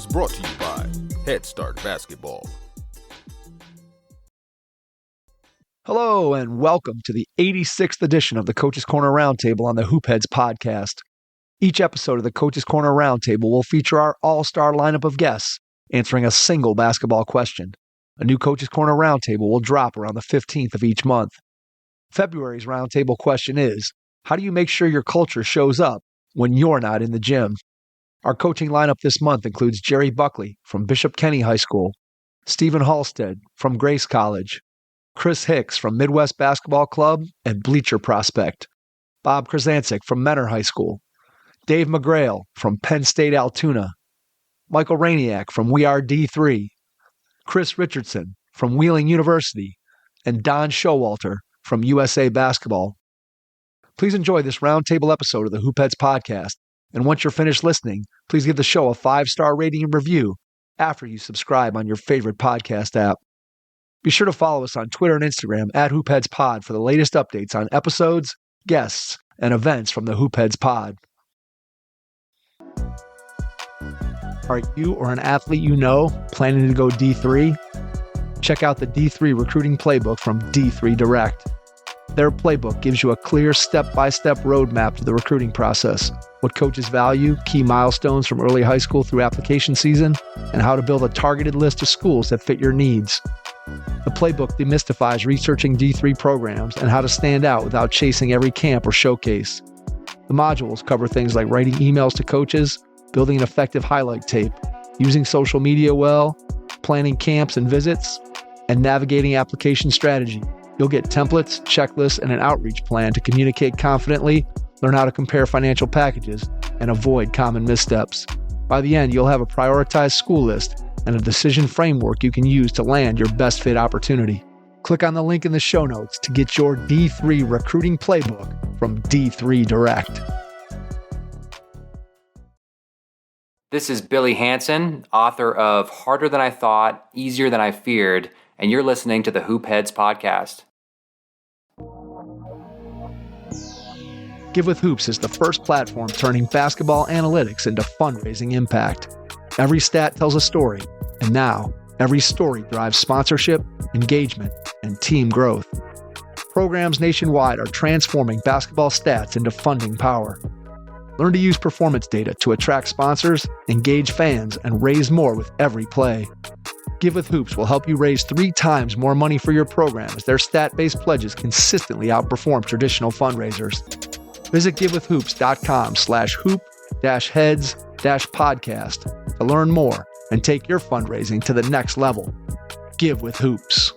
is brought to you by Head Start Basketball. Hello and welcome to the 86th edition of the Coach's Corner Roundtable on the Hoopheads podcast. Each episode of the Coach's Corner Roundtable will feature our all-star lineup of guests answering a single basketball question. A new Coach's Corner Roundtable will drop around the 15th of each month. February's roundtable question is, how do you make sure your culture shows up when you're not in the gym? Our coaching lineup this month includes Jerry Buckley from Bishop Kenny High School, Stephen Halstead from Grace College, Chris Hicks from Midwest Basketball Club and Bleacher Prospect, Bob Krizancic from Menor High School, Dave McGreal from Penn State Altoona, Michael Rejniak from We Are D3, Chris Richardson from Wheeling University, and Don Showalter from USA Basketball. Please enjoy this roundtable episode of the Hoopheads podcast, and once you're finished listening, please give the show a 5-star rating and review after you subscribe on your favorite podcast app. Be sure to follow us on Twitter and Instagram at HoopheadsPod for the latest updates on episodes, guests, and events from the Hoopheads Pod. Are you or an athlete you know planning to go D3? Check out the D3 recruiting playbook from D3 Direct. Their playbook gives you a clear step-by-step roadmap to the recruiting process, what coaches value, key milestones from early high school through application season, and how to build a targeted list of schools that fit your needs. The playbook demystifies researching D3 programs and how to stand out without chasing every camp or showcase. The modules cover things like writing emails to coaches, building an effective highlight tape, using social media well, planning camps and visits, and navigating application strategy. You'll get templates, checklists, and an outreach plan to communicate confidently, learn how to compare financial packages, and avoid common missteps. By the end, you'll have a prioritized school list and a decision framework you can use to land your best fit opportunity. Click on the link in the show notes to get your D3 recruiting playbook from D3 Direct. This is Billy Hansen, author of Harder Than I Thought, Easier Than I Feared, and you're listening to the Hoopheads podcast. Give with Hoops is the first platform turning basketball analytics into fundraising impact. Every stat tells a story, and now every story drives sponsorship, engagement, and team growth. Programs nationwide are transforming basketball stats into funding power. Learn to use performance data to attract sponsors, engage fans, and raise more with every play. Give with Hoops will help you raise 3 times more money for your program as their stat-based pledges consistently outperform traditional fundraisers. Visit givewithhoops.com/hoop-heads-podcast to learn more and take your fundraising to the next level. Give with Hoops.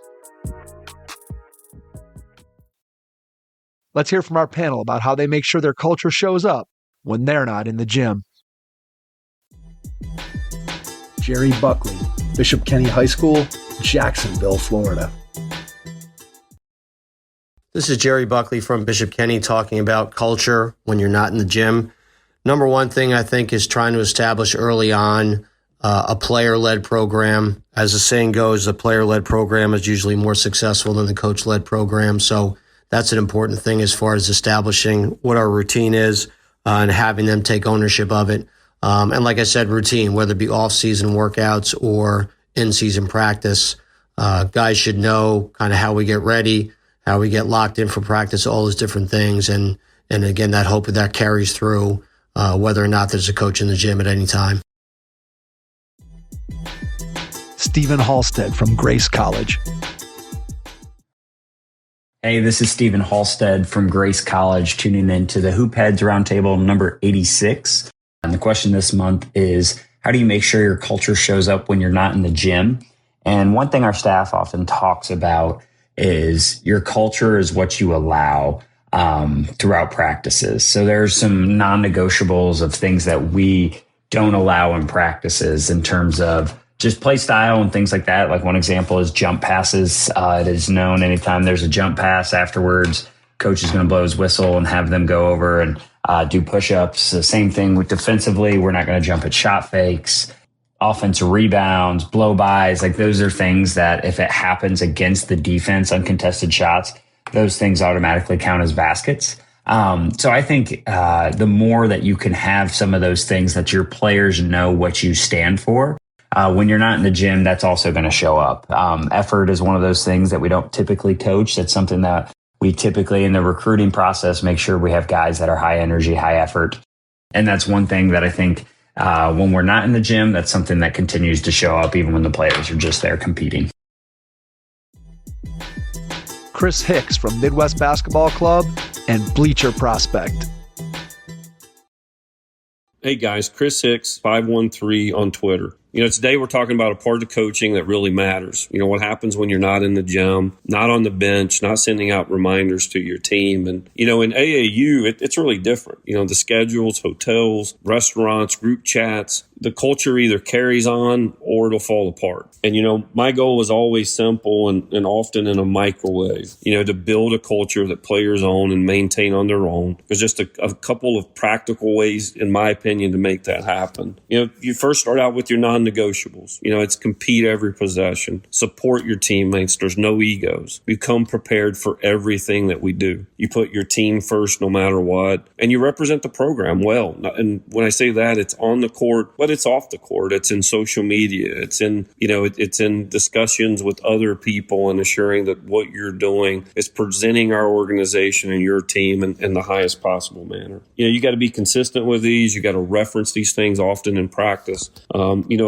Let's hear from our panel about how they make sure their culture shows up when they're not in the gym. Jerry Buckley, Bishop Kenny High School, Jacksonville, Florida. This is Jerry Buckley from Bishop Kenny talking about culture when you're not in the gym. Number one thing I think is trying to establish early on a player-led program. As the saying goes, the player-led program is usually more successful than the coach-led program. So that's an important thing as far as establishing what our routine is and having them take ownership of it. And like I said, routine, whether it be off-season workouts or in-season practice, guys should know kind of how we get ready, how we get locked in for practice, all those different things. And again, that hope that carries through whether or not there's a coach in the gym at any time. Stephen Halstead from Grace College. Hey, this is Stephen Halstead from Grace College, tuning in to the Hoopheads Roundtable number 86. And the question this month is, how do you make sure your culture shows up when you're not in the gym? And one thing our staff often talks about is your culture is what you allow throughout practices. So there's some non-negotiables of things that we don't allow in practices in terms of just play style and things like that. Like one example is jump passes. It is known anytime there's a jump pass afterwards, coach is going to blow his whistle and have them go over and do push-ups. The same thing with defensively. We're not going to jump at shot fakes. Offensive rebounds, blow-bys, like those are things that if it happens against the defense, uncontested shots, those things automatically count as baskets. So I think the more that you can have some of those things that your players know what you stand for, when you're not in the gym, that's also going to show up. Effort is one of those things that we don't typically coach. That's something that we typically in the recruiting process make sure we have guys that are high energy, high effort. And that's one thing that I think when we're not in the gym, that's something that continues to show up even when the players are just there competing. Chris Hicks from Midwest Basketball Club and Bleacher Prospect. Hey guys, Chris Hicks, 513 on Twitter. Today we're talking about a part of coaching that really matters. What happens when you're not in the gym, not on the bench, not sending out reminders to your team. And, in AAU, it's really different. The schedules, hotels, restaurants, group chats, the culture either carries on or it'll fall apart. And, my goal is always simple and often in a microwave, to build a culture that players own and maintain on their own. There's just a couple of practical ways, in my opinion, to make that happen. You first start out with your non-negotiables. It's compete every possession, support your teammates. There's no egos. You come prepared for everything that we do. You put your team first no matter what, and you represent the program well. And when I say that, it's on the court, but it's off the court. It's in social media. It's in, it's in discussions with other people and assuring that what you're doing is presenting our organization and your team in the highest possible manner. You got to be consistent with these. You got to reference these things often in practice.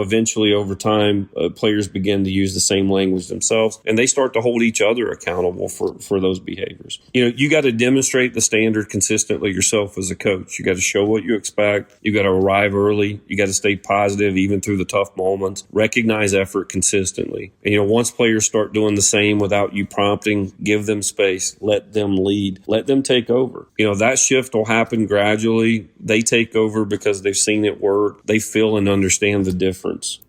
Eventually over time, players begin to use the same language themselves, and they start to hold each other accountable for those behaviors. You got to demonstrate the standard consistently yourself as a coach. You got to show what you expect. You got to arrive early. You got to stay positive even through the tough moments. Recognize effort consistently. And once players start doing the same without you prompting, give them space. Let them lead. Let them take over. That shift will happen gradually. They take over because they've seen it work. They feel and understand the difference.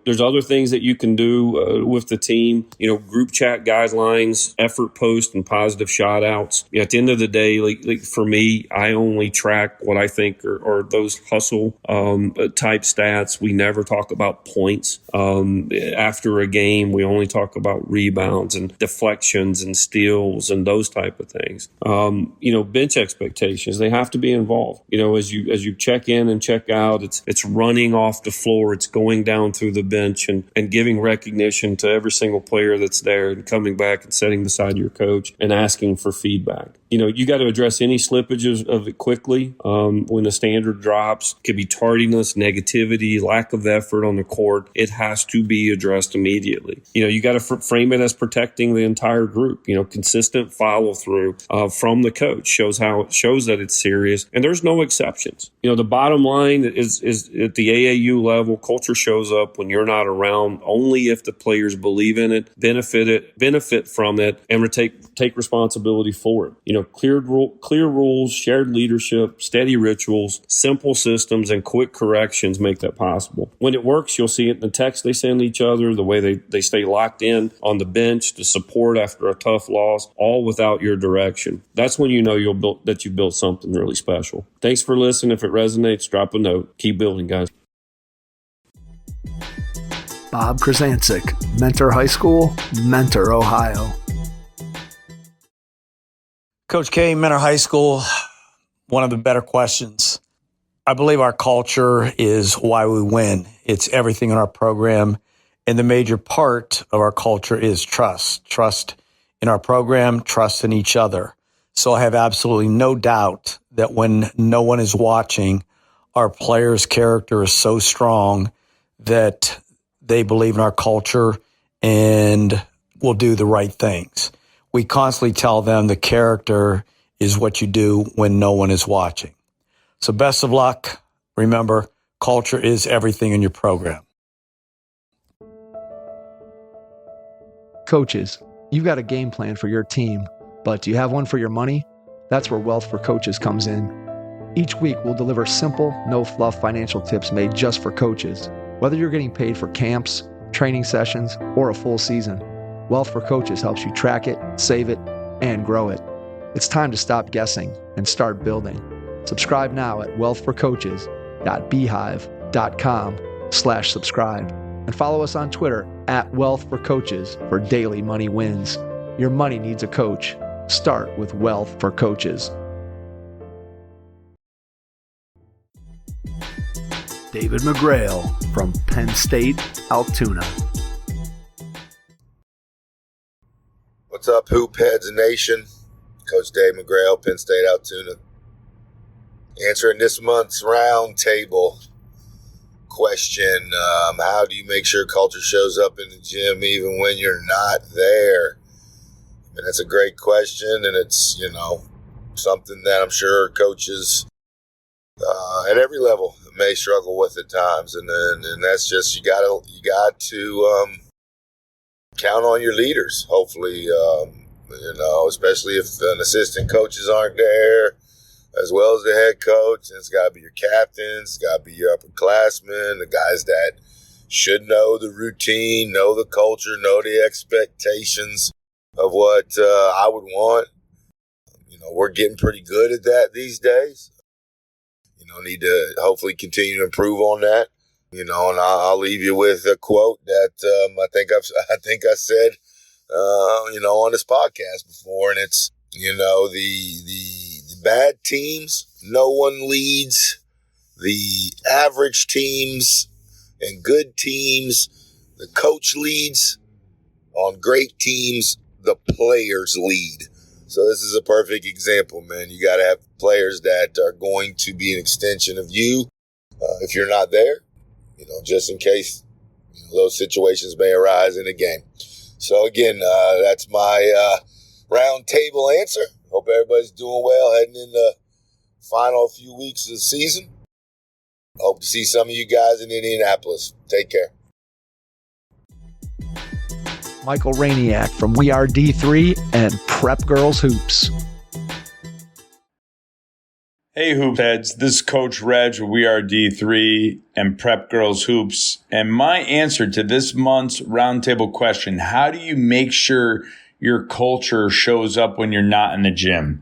There's other things that you can do with the team, group chat guidelines, effort posts, and positive shout outs. At the end of the day, like for me, I only track what I think are those hustle type stats. We never talk about points. After a game, we only talk about rebounds and deflections and steals and those type of things. Bench expectations, they have to be involved. As you check in and check out, it's running off the floor, it's going down through the bench and giving recognition to every single player that's there and coming back and sitting beside your coach and asking for feedback. You got to address any slippages of it quickly. When the standard drops, it could be tardiness, negativity, lack of effort on the court. It has to be addressed immediately. You got to frame it as protecting the entire group. Consistent follow through from the coach shows that it's serious, and there's no exceptions. The bottom line is at the AAU level, culture shows up when you're not around only if the players believe in it, benefit from it, and take responsibility for it. Clear rules, shared leadership, steady rituals, simple systems, and quick corrections make that possible. When it works, you'll see it in the text they send each other, the way they stay locked in on the bench to support after a tough loss, all without your direction. That's when you know you built something really special. Thanks for listening. If it resonates, drop a note. Keep building, guys. Bob Krizancic, Mentor High School, Mentor, Ohio. Coach K, Mentor High School, one of the better questions. I believe our culture is why we win. It's everything in our program. And the major part of our culture is trust. Trust in our program, trust in each other. So I have absolutely no doubt that when no one is watching, our players' character is so strong that they believe in our culture and will do the right things. We constantly tell them the character is what you do when no one is watching. So best of luck. Remember, culture is everything in your program. Coaches, you've got a game plan for your team, but do you have one for your money? That's where Wealth for Coaches comes in. Each week, we'll deliver simple, no-fluff financial tips made just for coaches. Whether you're getting paid for camps, training sessions, or a full season, Wealth for Coaches helps you track it, save it, and grow it. It's time to stop guessing and start building. Subscribe now at wealthforcoaches.beehive.com/subscribe and follow us on Twitter @wealthforcoaches for daily money wins. Your money needs a coach. Start with Wealth for Coaches. David McGreal from Penn State, Altoona. What's up, Hoop Heads Nation? Coach Dave McGreal, Penn State, Altoona. Answering this month's round table question, how do you make sure culture shows up in the gym even when you're not there? And that's a great question, and it's, something that I'm sure coaches at every level may struggle with at times. And that's just, you got to count on your leaders, hopefully, especially if an assistant coaches aren't there, as well as the head coach. And it's got to be your captains, it's got to be your upperclassmen, the guys that should know the routine, know the culture, know the expectations of what I would want. We're getting pretty good at that these days. Need to hopefully continue to improve on that. And I'll leave you with a quote that I think I said, on this podcast before, and it's, the bad teams, no one leads. The average teams and good teams, the coach leads. On great teams, the players lead. So this is a perfect example, man. You got to have players that are going to be an extension of you if you're not there, just in case those situations may arise in a game. So again, that's my round table answer. Hope everybody's doing well heading in the final few weeks of the season. Hope to see some of you guys in Indianapolis. Take care. Michael Rejniak from We Are D3 and Prep Girls Hoops. Hey, Hoop Heads. This is Coach Reg with We Are D3 and Prep Girls Hoops. And my answer to this month's roundtable question, how do you make sure your culture shows up when you're not in the gym?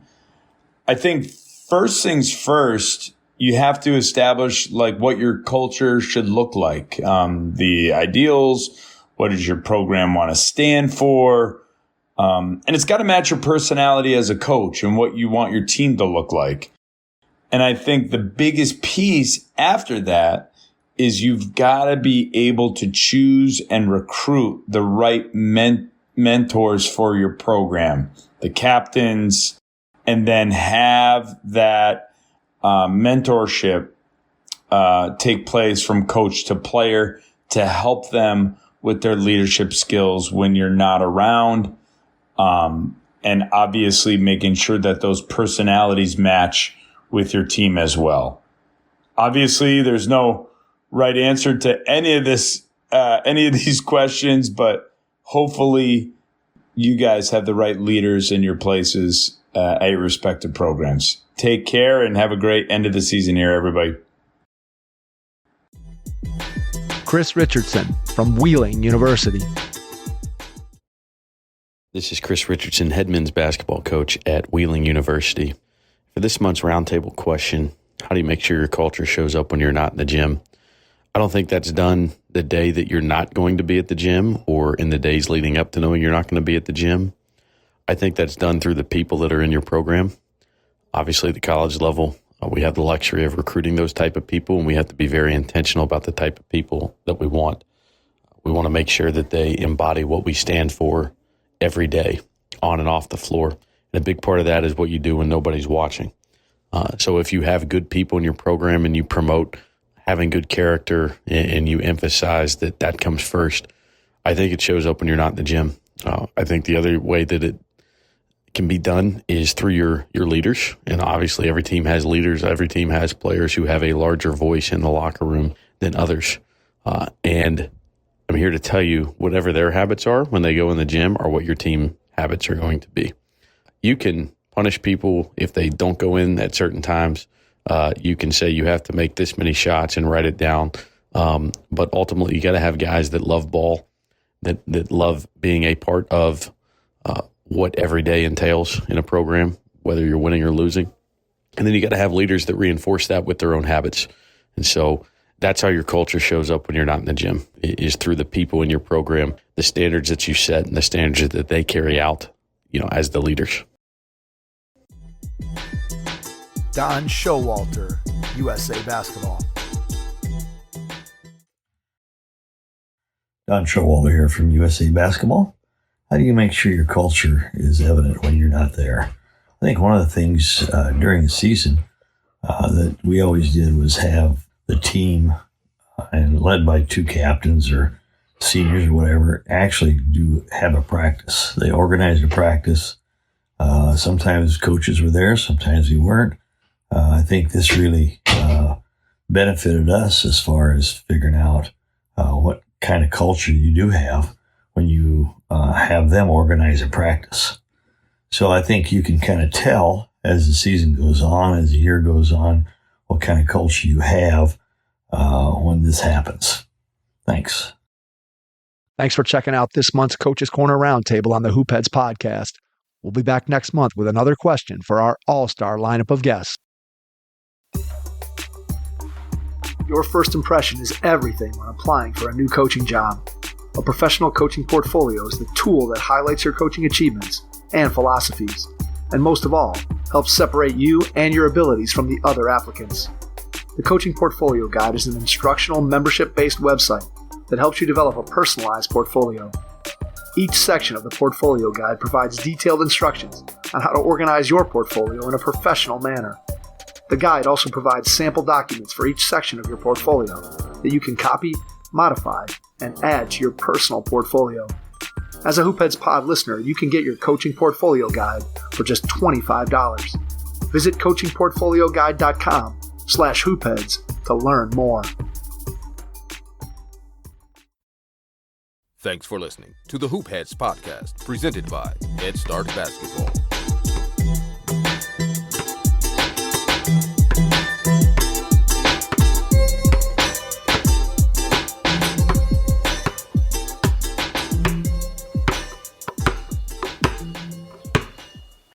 I think first things first, you have to establish what your culture should look like. The ideals. What does your program want to stand for? And it's got to match your personality as a coach and what you want your team to look like. And I think the biggest piece after that is you've got to be able to choose and recruit the right mentors for your program, the captains, and then have that mentorship take place from coach to player to help them with their leadership skills when you're not around. And obviously making sure that those personalities match with your team as well. Obviously, there's no right answer to any of these questions, but hopefully you guys have the right leaders in your places at your respective programs. Take care and have a great end of the season here, everybody. Chris Richardson from Wheeling University. This is Chris Richardson, head men's basketball coach at Wheeling University. For this month's roundtable question, how do you make sure your culture shows up when you're not in the gym? I don't think that's done the day that you're not going to be at the gym or in the days leading up to knowing you're not going to be at the gym. I think that's done through the people that are in your program. Obviously, at the college level, we have the luxury of recruiting those type of people, and we have to be very intentional about the type of people that we want. We want to make sure that they embody what we stand for every day, on and off the floor. And a big part of that is what you do when nobody's watching. So if you have good people in your program and you promote having good character and you emphasize that comes first, I think it shows up when you're not in the gym. I think the other way that it can be done is through your leaders. And obviously every team has leaders. Every team has players who have a larger voice in the locker room than others. And I'm here to tell you whatever their habits are when they go in the gym are what your team habits are going to be. You can punish people if they don't go in at certain times. You can say you have to make this many shots and write it down. But ultimately you got to have guys that love ball, that love being a part of what every day entails in a program, whether you're winning or losing. And then you got to have leaders that reinforce that with their own habits. And so that's how your culture shows up when you're not in the gym, is through the people in your program, the standards that you set and the standards that they carry out, as the leaders. Don Showalter, USA Basketball. Don Showalter here from USA Basketball. How do you make sure your culture is evident when you're not there? I think one of the things during the season that we always did was have the team, and led by two captains or seniors or whatever, actually do have a practice. They organized a practice. Sometimes coaches were there, sometimes we weren't. I think this really benefited us as far as figuring out what kind of culture you do have when you have them organize a practice. So I think you can kind of tell as the season goes on, as the year goes on, what kind of culture you have when this happens. Thanks. Thanks for checking out this month's Coach's Corner Roundtable on the Hoopheads podcast. We'll be back next month with another question for our all-star lineup of guests. Your first impression is everything when applying for a new coaching job. A professional coaching portfolio is the tool that highlights your coaching achievements and philosophies, and most of all, helps separate you and your abilities from the other applicants. The Coaching Portfolio Guide is an instructional membership-based website that helps you develop a personalized portfolio. Each section of the Portfolio Guide provides detailed instructions on how to organize your portfolio in a professional manner. The guide also provides sample documents for each section of your portfolio that you can copy, modify, and add to your personal portfolio. As a Hoopheads Pod listener, you can get your Coaching Portfolio Guide for just $25. Visit coachingportfolioguide.com/hoopheads to learn more. Thanks for listening to the Hoopheads podcast, presented by Head Start Basketball.